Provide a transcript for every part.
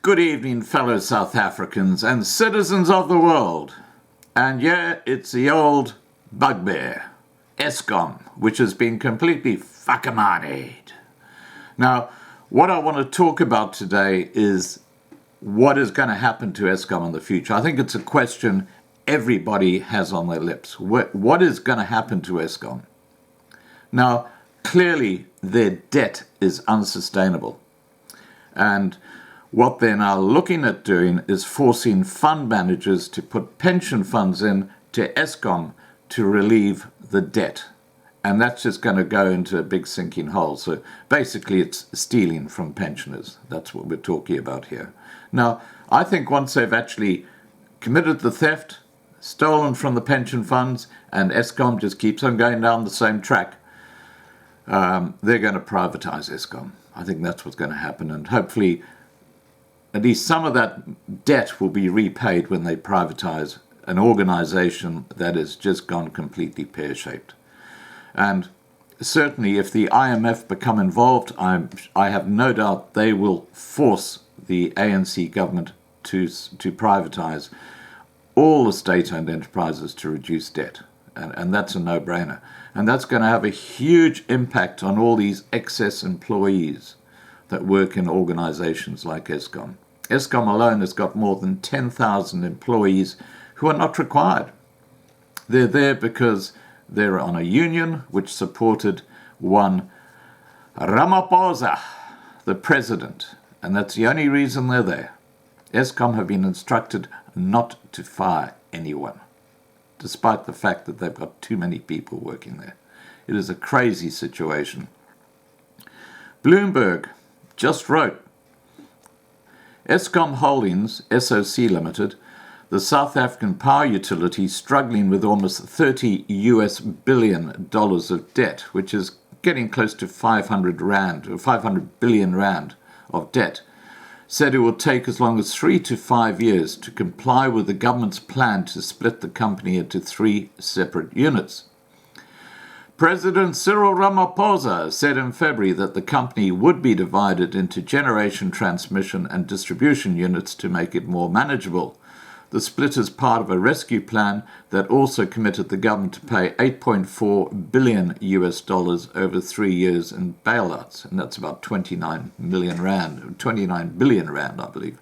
Good evening, fellow South Africans and citizens of the world. And yeah, it's the old bugbear, Eskom, which has been completely fuckamanied. Now, what I want to talk about today is what is going to happen to Eskom in the future. I think it's a question everybody has on their lips. What is going to happen to Eskom? Now, clearly, their debt is unsustainable. And what they're now looking at doing is forcing fund managers to put pension funds in to Eskom to relieve the debt. And that's just going to go into a big sinking hole. So basically it's stealing from pensioners. That's what we're talking about here. Now, I think once they've actually committed the theft, stolen from the pension funds, and Eskom just keeps on going down the same track, they're going to privatize Eskom. I think that's what's going to happen. And hopefully at least some of that debt will be repaid when they privatize an organization that has just gone completely pear-shaped. And certainly if the IMF become involved, I have no doubt they will force the ANC government to privatize all the state-owned enterprises to reduce debt. And that's a no-brainer. And that's going to have a huge impact on all these excess employees that work in organizations like Eskom. Eskom alone has got more than 10,000 employees who are not required. They're there because they're on a union which supported one Ramaphosa, the president, and that's the only reason they're there. Eskom have been instructed not to fire anyone, despite the fact that they've got too many people working there. It is a crazy situation. Bloomberg just wrote, Eskom Holdings, SOC Limited, the South African power utility, struggling with almost $30 billion of debt, which is getting close to 500 billion rand of debt, said it will take as long as 3 to 5 years to comply with the government's plan to split the company into 3 separate units. President Cyril Ramaphosa said in February that the company would be divided into generation, transmission, and distribution units to make it more manageable. The split is part of a rescue plan that also committed the government to pay $8.4 billion over 3 years in bailouts, and that's about 29 billion rand, I believe.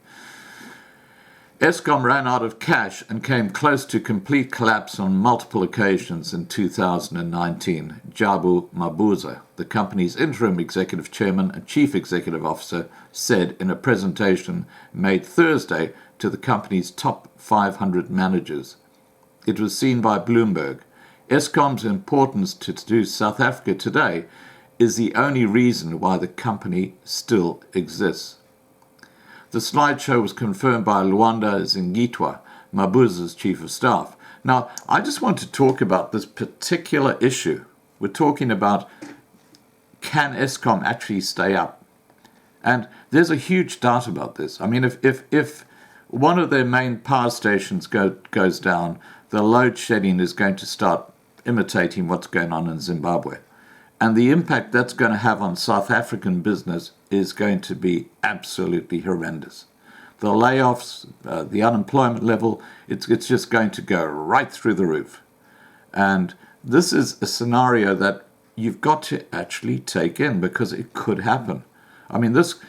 Eskom ran out of cash and came close to complete collapse on multiple occasions in 2019. Jabu Mabuza, the company's interim executive chairman and chief executive officer, said in a presentation made Thursday to the company's top 500 managers. It was seen by Bloomberg. Eskom's importance to South Africa today is the only reason why the company still exists. The slideshow was confirmed by Luanda Zingitwa, Mabuza's chief of staff. Now, I just want to talk about this particular issue. We're talking about, can Eskom actually stay up? And there's a huge doubt about this. I mean, if one of their main power stations goes down, the load shedding is going to start imitating what's going on in Zimbabwe. And the impact that's going to have on South African business is going to be absolutely horrendous. The layoffs, the unemployment level, it's just going to go right through the roof. And this is a scenario that you've got to actually take in because it could happen. I mean, this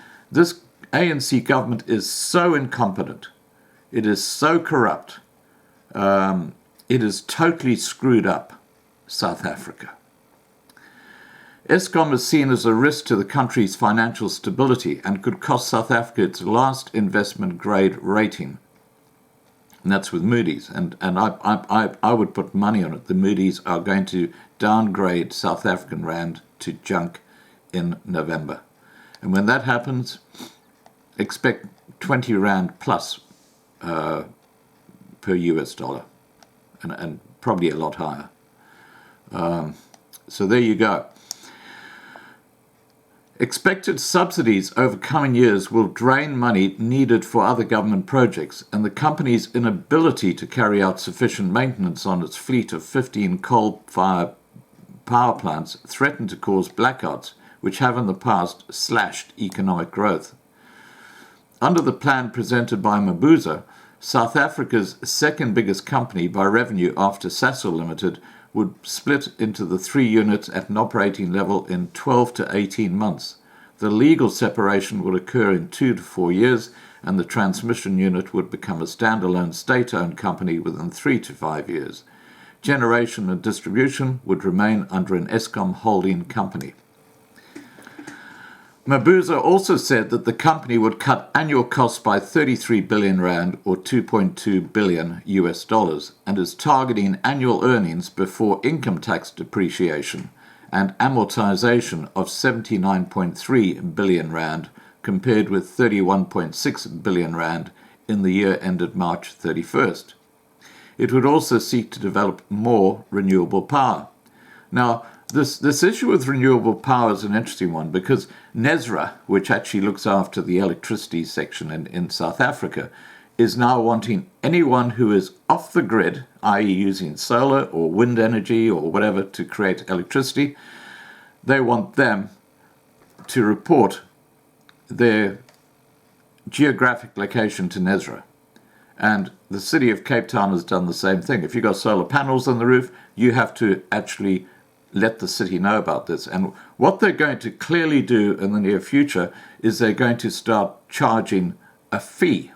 ANC government is so incompetent. It is so corrupt. It is totally screwed up South Africa. Eskom is seen as a risk to the country's financial stability and could cost South Africa its last investment grade rating. And that's with Moody's. And I would put money on it. The Moody's are going to downgrade South African rand to junk in November. And when that happens, expect 20 rand plus per US dollar, and probably a lot higher. So there you go. Expected subsidies over coming years will drain money needed for other government projects, and the company's inability to carry out sufficient maintenance on its fleet of 15 coal-fired power plants threaten to cause blackouts, which have in the past slashed economic growth. Under the plan presented by Mabuza, South Africa's second biggest company by revenue after Sasol Limited would split into the three units at an operating level in 12 to 18 months. The legal separation would occur in 2 to 4 years, and the transmission unit would become a standalone state-owned company within 3 to 5 years. Generation and distribution would remain under an Eskom holding company. Mabuza also said that the company would cut annual costs by 33 billion rand or $2.2 billion and is targeting annual earnings before income tax depreciation and amortization of 79.3 billion rand compared with 31.6 billion rand in the year ended March 31st. It would also seek to develop more renewable power. Now, this issue with renewable power is an interesting one because NESRA, which actually looks after the electricity section in South Africa, is now wanting anyone who is off the grid, i.e. using solar or wind energy or whatever to create electricity, they want them to report their geographic location to NESRA. And the city of Cape Town has done the same thing. If you've got solar panels on the roof, you have to actually let the city know about this. And what they're going to clearly do in the near future is they're going to start charging a fee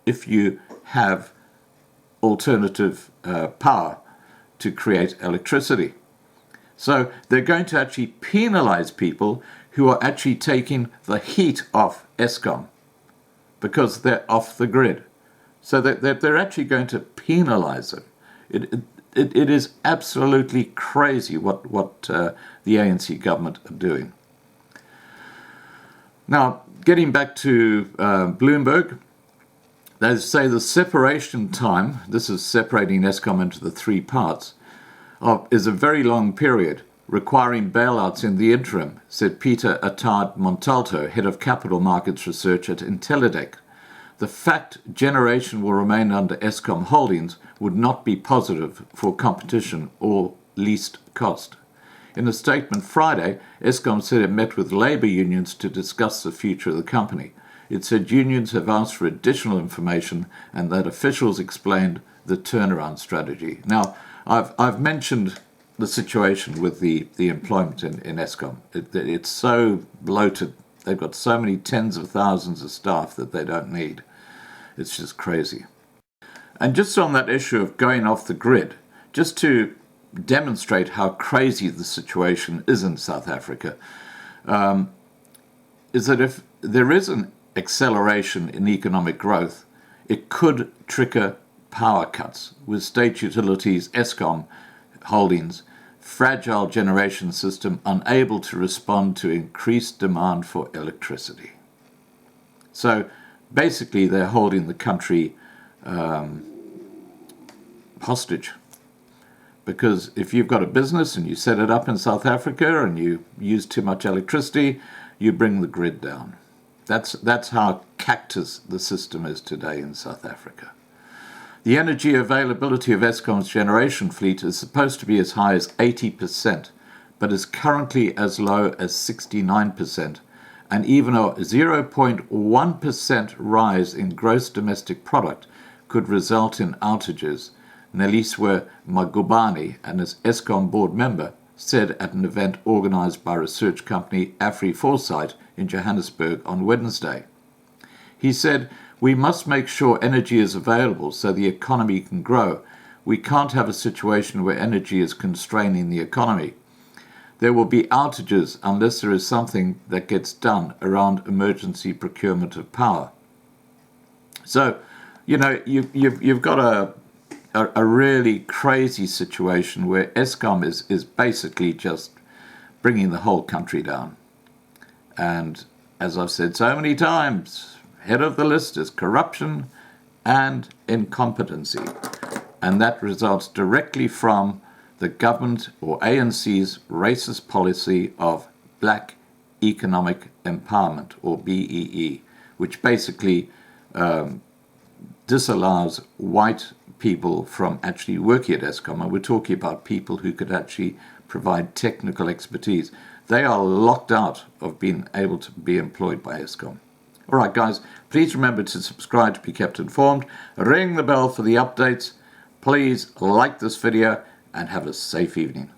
if you have alternative power to create electricity. So they're going to actually penalize people who are actually taking the heat off Eskom because they're off the grid. So they're actually going to penalize them. It is absolutely crazy what the ANC government are doing. Now, getting back to Bloomberg, they say the separation time, this is separating Eskom into the three parts, is a very long period, requiring bailouts in the interim, said Peter Attard Montalto, head of capital markets research at Intellidec. The fact generation will remain under Eskom Holdings would not be positive for competition or least cost. In a statement Friday, Eskom said it met with labour unions to discuss the future of the company. It said unions have asked for additional information and that officials explained the turnaround strategy. Now, I've mentioned the situation with the employment in Eskom. It's so bloated. They've got so many tens of thousands of staff that they don't need. It's just crazy. And just on that issue of going off the grid, just to demonstrate how crazy the situation is in South Africa, is that if there is an acceleration in economic growth, it could trigger power cuts with state utilities, Eskom holdings, fragile generation system unable to respond to increased demand for electricity. So basically they're holding the country hostage. Because if you've got a business and you set it up in South Africa and you use too much electricity, you bring the grid down. That's how cactus the system is today in South Africa. The energy availability of Eskom's generation fleet is supposed to be as high as 80%, but is currently as low as 69%, and even a 0.1% rise in gross domestic product could result in outages, Neliswe Magubane, an Eskom board member, said at an event organized by research company AfriForesight in Johannesburg on Wednesday. He said, "We must make sure energy is available so the economy can grow. We can't have a situation where energy is constraining the economy. There will be outages unless there is something that gets done around emergency procurement of power." So, you've got a really crazy situation where Eskom is basically just bringing the whole country down. And as I've said so many times, head of the list is corruption and incompetency. And that results directly from the government or ANC's racist policy of Black Economic Empowerment, or BEE, which basically disallows white people from actually working at Eskom. And we're talking about people who could actually provide technical expertise. They are locked out of being able to be employed by Eskom. All right, guys, please remember to subscribe to be kept informed. Ring the bell for the updates. Please like this video and have a safe evening.